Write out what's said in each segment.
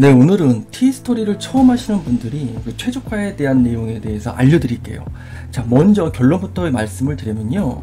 네, 오늘은 T스토리를 처음 하시는 분들이 최적화에 대한 내용에 대해서 알려드릴게요. 자, 먼저 결론부터 말씀을 드리면요.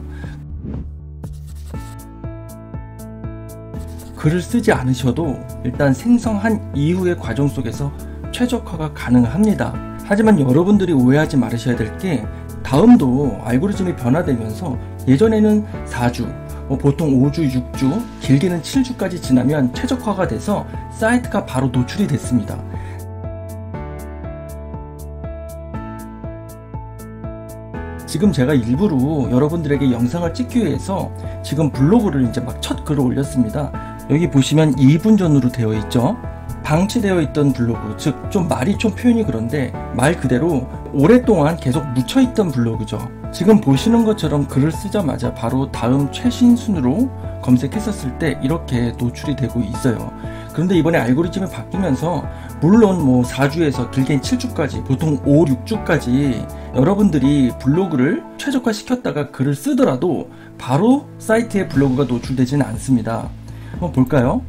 글을 쓰지 않으셔도 일단 생성한 이후의 과정 속에서 최적화가 가능합니다. 하지만 여러분들이 오해하지 말으셔야 될 게 다음도 알고리즘이 변화되면서 예전에는 4주, 보통 5주, 6주, 길게는 7주까지 지나면 최적화가 돼서 사이트가 바로 노출이 됐습니다. 지금 제가 일부러 여러분들에게 영상을 찍기 위해서 지금 블로그를 이제 막 첫 글을 올렸습니다. 여기 보시면 2분 전으로 되어 있죠. 방치되어 있던 블로그, 즉 좀 말이 좀 표현이 그런데 말 그대로 오랫동안 계속 묻혀있던 블로그죠. 지금 보시는 것처럼 글을 쓰자마자 바로 다음 최신 순으로 검색했었을 때 이렇게 노출이 되고 있어요. 그런데 이번에 알고리즘이 바뀌면서 물론 4주에서 길게는 7주까지, 보통 5, 6주까지 여러분들이 블로그를 최적화 시켰다가 글을 쓰더라도 바로 사이트에 블로그가 노출되지는 않습니다. 한번 볼까요?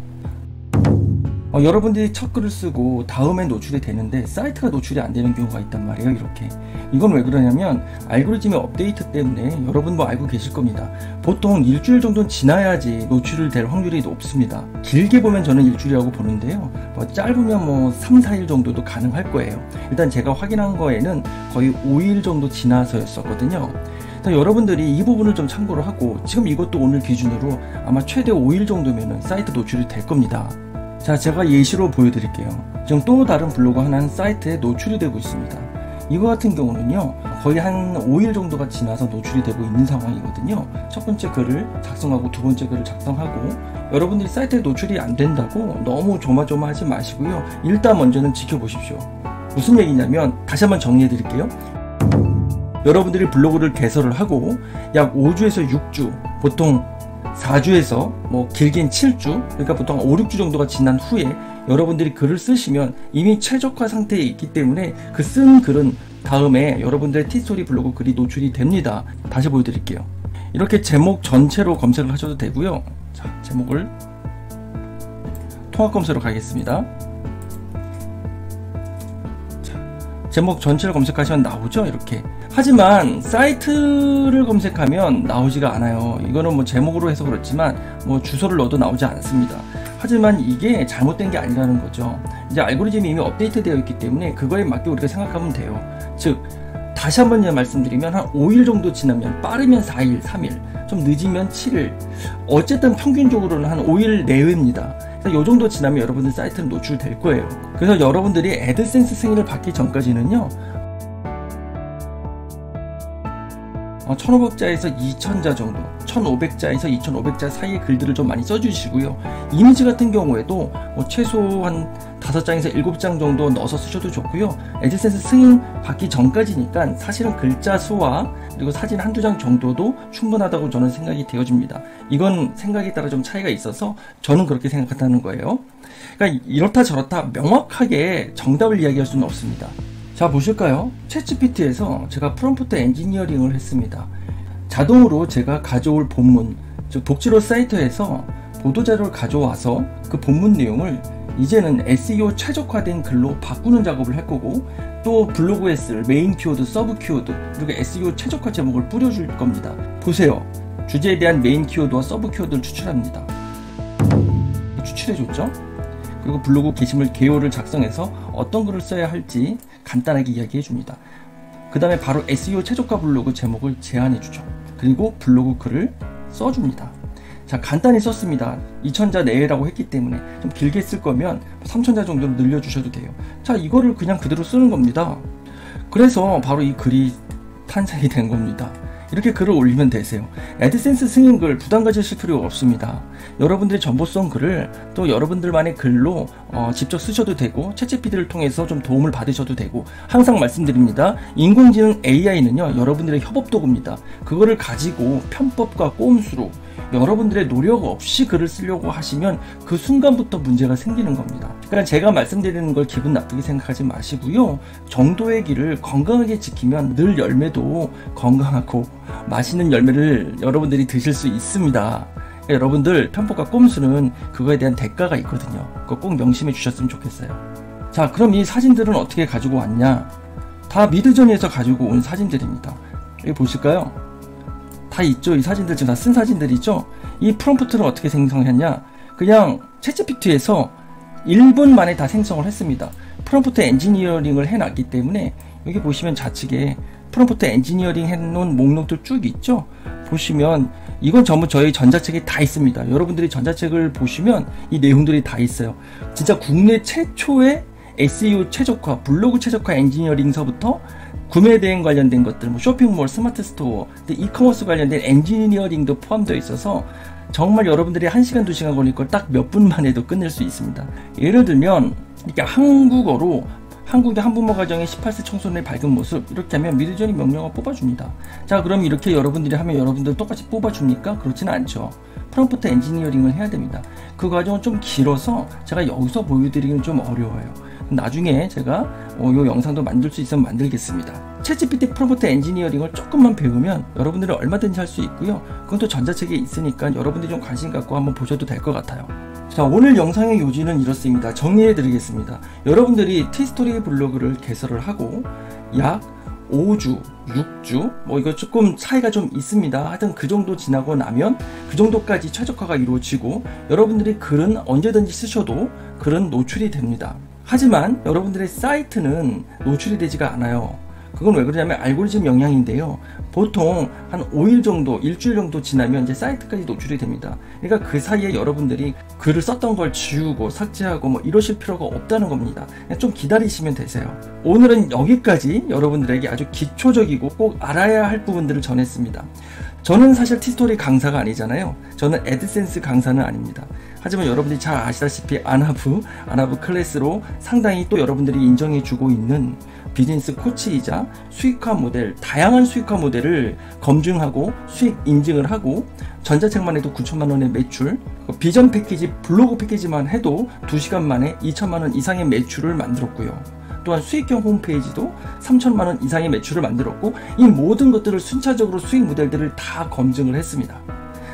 여러분들이 첫 글을 쓰고 다음에 노출이 되는데 사이트가 노출이 안 되는 경우가 있단 말이에요. 이렇게. 이건 왜 그러냐면 알고리즘의 업데이트 때문에 여러분 알고 계실 겁니다. 보통 일주일 정도는 지나야지 노출이 될 확률이 높습니다. 길게 보면 저는 일주일이라고 보는데요. 짧으면 3, 4일 정도도 가능할 거예요. 일단 제가 확인한 거에는 거의 5일 정도 지나서였었거든요. 여러분들이 이 부분을 좀 참고를 하고, 지금 이것도 오늘 기준으로 아마 최대 5일 정도면 사이트 노출이 될 겁니다. 자, 제가 예시로 보여드릴게요. 지금 또 다른 블로그 하나는 사이트에 노출이 되고 있습니다. 이거 같은 경우는요, 거의 한 5일 정도가 지나서 노출이 되고 있는 상황이거든요. 첫 번째 글을 작성하고 두 번째 글을 작성하고, 여러분들이 사이트에 노출이 안 된다고 너무 조마조마하지 마시고요. 일단 먼저는 지켜보십시오. 무슨 얘기냐면, 다시 한번 정리해 드릴게요. 여러분들이 블로그를 개설을 하고 약 5주에서 6주, 보통 4주에서 길게는 7주, 그러니까 보통 5, 6주 정도가 지난 후에 여러분들이 글을 쓰시면 이미 최적화 상태에 있기 때문에 그 쓴 글은 다음에 여러분들의 T스토리 블로그 글이 노출이 됩니다. 다시 보여드릴게요. 이렇게 제목 전체로 검색을 하셔도 되고요. 자, 제목을 통합 검색으로 가겠습니다. 제목 전체를 검색하시면 나오죠, 이렇게. 하지만 사이트를 검색하면 나오지가 않아요. 이거는 제목으로 해서 그렇지만 주소를 넣어도 나오지 않습니다. 하지만 이게 잘못된 게 아니라는 거죠. 이제 알고리즘이 이미 업데이트 되어 있기 때문에 그거에 맞게 우리가 생각하면 돼요. 즉, 다시 한번 말씀드리면 한 5일 정도 지나면, 빠르면 4일, 3일, 좀 늦으면 7일, 어쨌든 평균적으로는 한 5일 내외입니다. 이 정도 지나면 여러분들 사이트는 노출될 거예요. 그래서 여러분들이 애드센스 승인을 받기 전까지는요, 1500자에서 2000자 정도, 1500자에서 2500자 사이의 글들을 좀 많이 써주시고요. 이미지 같은 경우에도 최소 한 5장에서 7장 정도 넣어서 쓰셔도 좋고요. 애드센스 승인 받기 전까지니까 사실은 글자 수와 그리고 사진 한두 장 정도도 충분하다고 저는 생각이 되어집니다. 이건 생각에 따라 좀 차이가 있어서 저는 그렇게 생각한다는 거예요. 그러니까 이렇다 저렇다 명확하게 정답을 이야기할 수는 없습니다. 자, 보실까요? 챗GPT에서 제가 프롬프트 엔지니어링을 했습니다. 자동으로 제가 가져올 본문, 즉 독지로 사이트에서 보도자료를 가져와서 그 본문 내용을 이제는 SEO 최적화된 글로 바꾸는 작업을 할 거고, 또 블로그에 쓸 메인 키워드, 서브 키워드, 그리고 SEO 최적화 제목을 뿌려줄 겁니다. 보세요. 주제에 대한 메인 키워드와 서브 키워드를 추출합니다. 추출해줬죠? 그리고 블로그 게시물 개요를 작성해서 어떤 글을 써야 할지 간단하게 이야기해 줍니다. 그 다음에 바로 SEO 최적화 블로그 제목을 제안해 주죠. 그리고 블로그 글을 써줍니다. 자, 간단히 썼습니다. 2000자 내외라고 했기 때문에 좀 길게 쓸 거면 3000자 정도로 늘려주셔도 돼요. 자, 이거를 그냥 그대로 쓰는 겁니다. 그래서 바로 이 글이 탄생이 된 겁니다. 이렇게 글을 올리면 되세요. 애드센스 승인글 부담 가지실 필요가 없습니다. 여러분들의 정보성 글을 또 여러분들만의 글로 직접 쓰셔도 되고, 챗GPT를 통해서 좀 도움을 받으셔도 되고, 항상 말씀드립니다. 인공지능 AI는요, 여러분들의 협업 도구입니다. 그거를 가지고 편법과 꼼수로 여러분들의 노력 없이 글을 쓰려고 하시면 그 순간부터 문제가 생기는 겁니다. 그러니까 제가 말씀드리는 걸 기분 나쁘게 생각하지 마시고요. 정도의 길을 건강하게 지키면 늘 열매도 건강하고 맛있는 열매를 여러분들이 드실 수 있습니다. 여러분들 편법과 꼼수는 그거에 대한 대가가 있거든요. 그거 꼭 명심해 주셨으면 좋겠어요. 자, 그럼 이 사진들은 어떻게 가지고 왔냐? 다 미드저니에서 가지고 온 사진들입니다. 여기 보실까요? 다 있죠? 이 사진들 지금 다 쓴 사진들이죠? 이 프롬프트를 어떻게 생성했냐? 그냥 챗GPT에서 1분 만에 다 생성을 했습니다. 프롬프트 엔지니어링을 해놨기 때문에 여기 보시면 좌측에 프롬프트 엔지니어링 해놓은 목록들 쭉 있죠? 보시면 이건 전부 저희 전자책에 다 있습니다. 여러분들이 전자책을 보시면 이 내용들이 다 있어요. 진짜 국내 최초의 SEO 최적화, 블로그 최적화 엔지니어링서부터 구매 대행 관련된 것들, 뭐 쇼핑몰, 스마트 스토어, 이커머스 관련된 엔지니어링도 포함되어 있어서 정말 여러분들이 1시간, 2시간 걸릴 걸 딱 몇 분만 해도 끝낼 수 있습니다. 예를 들면 이렇게 한국어로 한국의 한부모 가정의 18세 청소년의 밝은 모습 이렇게 하면 미드저니 명령어 뽑아줍니다. 자, 그럼 이렇게 여러분들이 하면 여러분들 똑같이 뽑아줍니까? 그렇지는 않죠. 프롬프트 엔지니어링을 해야 됩니다. 그 과정은 좀 길어서 제가 여기서 보여드리기는 좀 어려워요. 나중에 제가 이 영상도 만들 수 있으면 만들겠습니다. 챗GPT 프롬프트 엔지니어링을 조금만 배우면 여러분들이 얼마든지 할 수 있고요. 그건 또 전자책에 있으니까 여러분들이 좀 관심 갖고 한번 보셔도 될 것 같아요. 자, 오늘 영상의 요지는 이렇습니다. 정리해 드리겠습니다. 여러분들이 티스토리 블로그를 개설을 하고 약 5주, 6주, 뭐 이거 조금 차이가 좀 있습니다. 하여튼 그 정도 지나고 나면 그 정도까지 최적화가 이루어지고 여러분들이 글은 언제든지 쓰셔도 글은 노출이 됩니다. 하지만 여러분들의 사이트는 노출이 되지가 않아요. 그건 왜 그러냐면 알고리즘 영향인데요. 보통 한 5일 정도, 일주일 정도 지나면 이제 사이트까지 노출이 됩니다. 그러니까 그 사이에 여러분들이 글을 썼던 걸 지우고 삭제하고 뭐 이러실 필요가 없다는 겁니다. 그냥 좀 기다리시면 되세요. 오늘은 여기까지 여러분들에게 아주 기초적이고 꼭 알아야 할 부분들을 전했습니다. 저는 사실 티스토리 강사가 아니잖아요. 저는 애드센스 강사는 아닙니다. 하지만 여러분들이 잘 아시다시피 아나브 클래스로 상당히 또 여러분들이 인정해주고 있는 비즈니스 코치이자 수익화 모델, 다양한 수익화 모델을 검증하고 수익 인증을 하고 전자책만 해도 9천만원의 매출, 비전 패키지, 블로그 패키지만 해도 2시간 만에 2천만원 이상의 매출을 만들었고요. 또한 수익형 홈페이지도 3천만원 이상의 매출을 만들었고 이 모든 것들을 순차적으로 수익 모델들을 다 검증을 했습니다.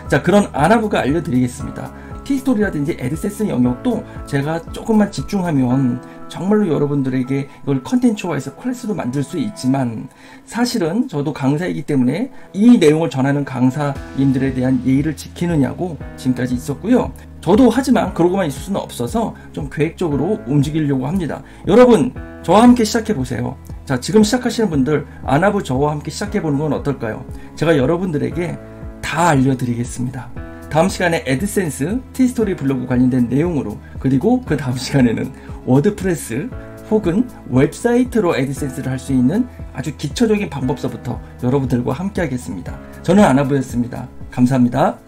자, 그런 아나브가 알려드리겠습니다. 티스토리라든지 애드센스 영역도 제가 조금만 집중하면 정말로 여러분들에게 이걸 컨텐츠화해서 클래스로 만들 수 있지만 사실은 저도 강사이기 때문에 이 내용을 전하는 강사님들에 대한 예의를 지키느냐고 지금까지 있었고요. 저도 하지만 그러고만 있을 수는 없어서 좀 계획적으로 움직이려고 합니다. 여러분, 저와 함께 시작해보세요. 자, 지금 시작하시는 분들 아나브 저와 함께 시작해보는 건 어떨까요? 제가 여러분들에게 다 알려드리겠습니다. 다음 시간에 애드센스, 티스토리 블로그 관련된 내용으로, 그리고 그 다음 시간에는 워드프레스 혹은 웹사이트로 애드센스를 할 수 있는 아주 기초적인 방법서부터 여러분들과 함께 하겠습니다. 저는 아나브였습니다. 감사합니다.